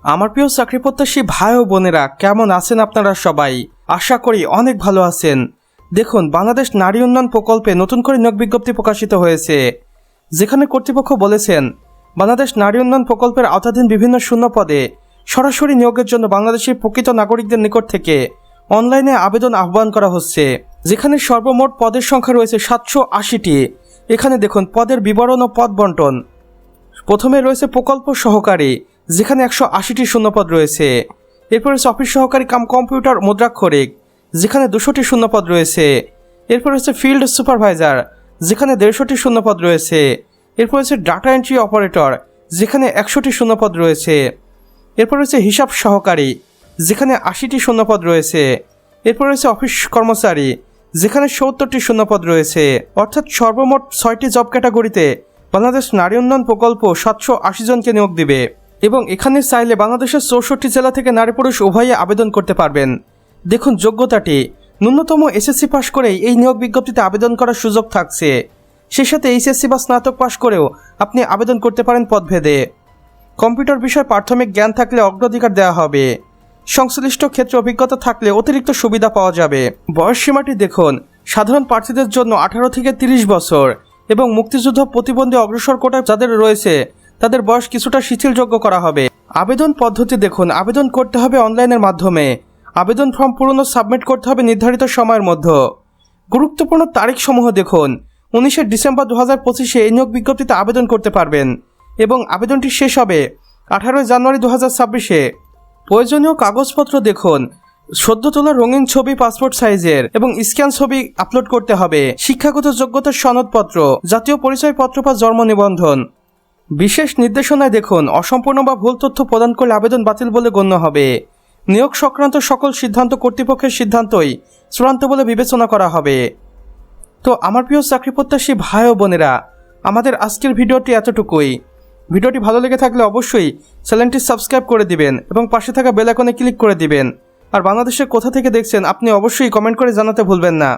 আমার প্রিয় চাকরি প্রত্যাশী ভাই ও বোনেরা, কেমন আছেন আপনারা সবাই? আশা করি অনেক ভালো আছেন। দেখুন, বাংলাদেশ নারী উন্নয়ন প্রকল্পে নতুন করে নিয়োগ বিজ্ঞপ্তি প্রকাশিত হয়েছে, যেখানে কর্তৃপক্ষ বলেছেন বাংলাদেশ নারী উন্নয়ন প্রকল্পের আওতাধীন বিভিন্ন শূন্য পদে সরাসরি নিয়োগের জন্য বাংলাদেশের প্রকৃত নাগরিকদের নিকট থেকে অনলাইনে আবেদন আহ্বান করা হচ্ছে, যেখানে সর্বমোট পদের সংখ্যা রয়েছে 780টি। এখানে দেখুন পদের বিবরণ ও পদ বন্টন। প্রথমে রয়েছে প্রকল্প সহকারী, যেখানে 180টি শূন্যপদ রয়েছে। এরপর রয়েছে অফিস সহকারী কাম কম্পিউটার মুদ্রাক্ষরিক, যেখানে 200টি শূন্যপদ রয়েছে। এরপর রয়েছে ফিল্ড সুপারভাইজার, যেখানে 150টি শূন্যপদ রয়েছে। এরপর রয়েছে ডাটা এন্ট্রি অপারেটর, যেখানে 100টি শূন্যপদ রয়েছে। এরপর রয়েছে হিসাব সহকারী, যেখানে 80টি শূন্যপদ রয়েছে। এরপর রয়েছে অফিস কর্মচারী, যেখানে 70টি শূন্যপদ রয়েছে। অর্থাৎ সর্বমোট 6টি জব ক্যাটাগরিতে বাংলাদেশ নারী উন্নয়ন প্রকল্প 780 জনকে নিয়োগ দিবে এবং এখানে চাইলে বাংলাদেশের 64টি জেলা থেকে নারী পুরুষ উভয়ে আবেদন করতে পারবেন। দেখুন যোগ্যতাটি, ন্যূনতম এসএসসি পাশ করেই এই নিয়োগ বিজ্ঞপ্তিতে আবেদন করার সুযোগ থাকছে। সেই সাথে এইচএসসি বা স্নাতক পাশ করেও আপনি আবেদন করতে পারেন পদভেদে। কম্পিউটার বিষয়ে প্রাথমিক জ্ঞান থাকলে অগ্রাধিকার দেওয়া হবে। সংশ্লিষ্ট ক্ষেত্রে অভিজ্ঞতা থাকলে অতিরিক্ত সুবিধা পাওয়া যাবে। বয়স সীমাটি দেখুন, সাধারণ প্রার্থীদের জন্য 18 থেকে 30 বছর এবং মুক্তিযুদ্ধ প্রতিবন্ধী অগ্রসর কোটায় যাদের রয়েছে তাদের বয়স কিছুটা শিথিলযোগ্য করা হবে। আবেদন পদ্ধতি দেখুন, আবেদন করতে হবে অনলাইনের মাধ্যমে। আবেদন ফর্ম পূরণ ও সাবমিট করতে হবে নির্ধারিত সময়ের মধ্যে। গুরুত্বপূর্ণ তারিখসমূহ দেখুন, 19 ডিসেম্বর 2025 এই নিয়োগ বিজ্ঞপ্তিতে আবেদন করতে পারবেন এবং আবেদনটি শেষ হবে 18 জানুয়ারি 2026। প্রয়োজনীয় কাগজপত্র দেখুন, সদ্য তোলা রঙিন ছবি পাসপোর্ট সাইজের এবং স্ক্যান ছবি আপলোড করতে হবে। শিক্ষাগত যোগ্যতার সনদপত্র, জাতীয় পরিচয়পত্র বা জন্ম নিবন্ধন। বিশেষ নির্দেশনায় দেখুন, অসম্পূর্ণ বা ভুল তথ্য প্রদান করলে আবেদন বাতিল বলে গণ্য হবে। নিয়োগ সংক্রান্ত সকল সিদ্ধান্ত কর্তৃপক্ষের সিদ্ধান্তই চূড়ান্ত বলে বিবেচনা করা হবে। তো আমার প্রিয় চাকরি প্রত্যাশী ভাই ও বোনেরা, আমাদের আজকের ভিডিওটি এতটুকুই। ভিডিওটি ভালো লেগে থাকলে অবশ্যই চ্যানেলটি সাবস্ক্রাইব করে দিবেন এবং পাশে থাকা বেল আইকনে ক্লিক করে দিবেন। আর বাংলাদেশের কোথা থেকে দেখছেন আপনি অবশ্যই কমেন্ট করে জানাতে ভুলবেন না।